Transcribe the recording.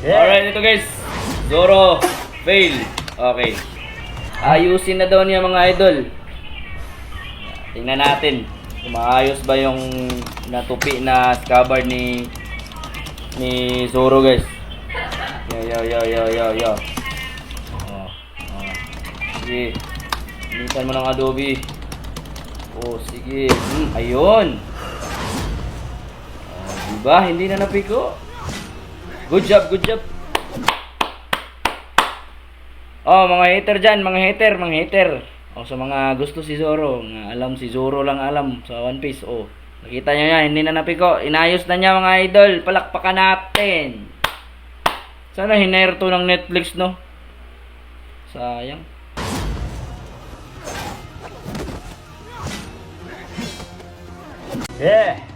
Alright, ito guys. Zoro, fail. Okay. Ayusin na daw niya mga idol. Tingnan natin kung maayos ba yung natupi na scabbard ni Zoro guys. Yo. Oh. Sige. Initan mo ng Adobe. Oh, sige. Ayun. Diba? Hindi na napiko. Good job. Oh, mga hater dyan, mga hater. Oh, sa mga gusto si Zoro, nga alam si Zoro lang alam sa One Piece. Oh, nakita nyo yan, hindi na napiko. Inayos na niya mga idol. Palakpakan natin. Sana hinair to ng Netflix, no? Sayang. Yeah.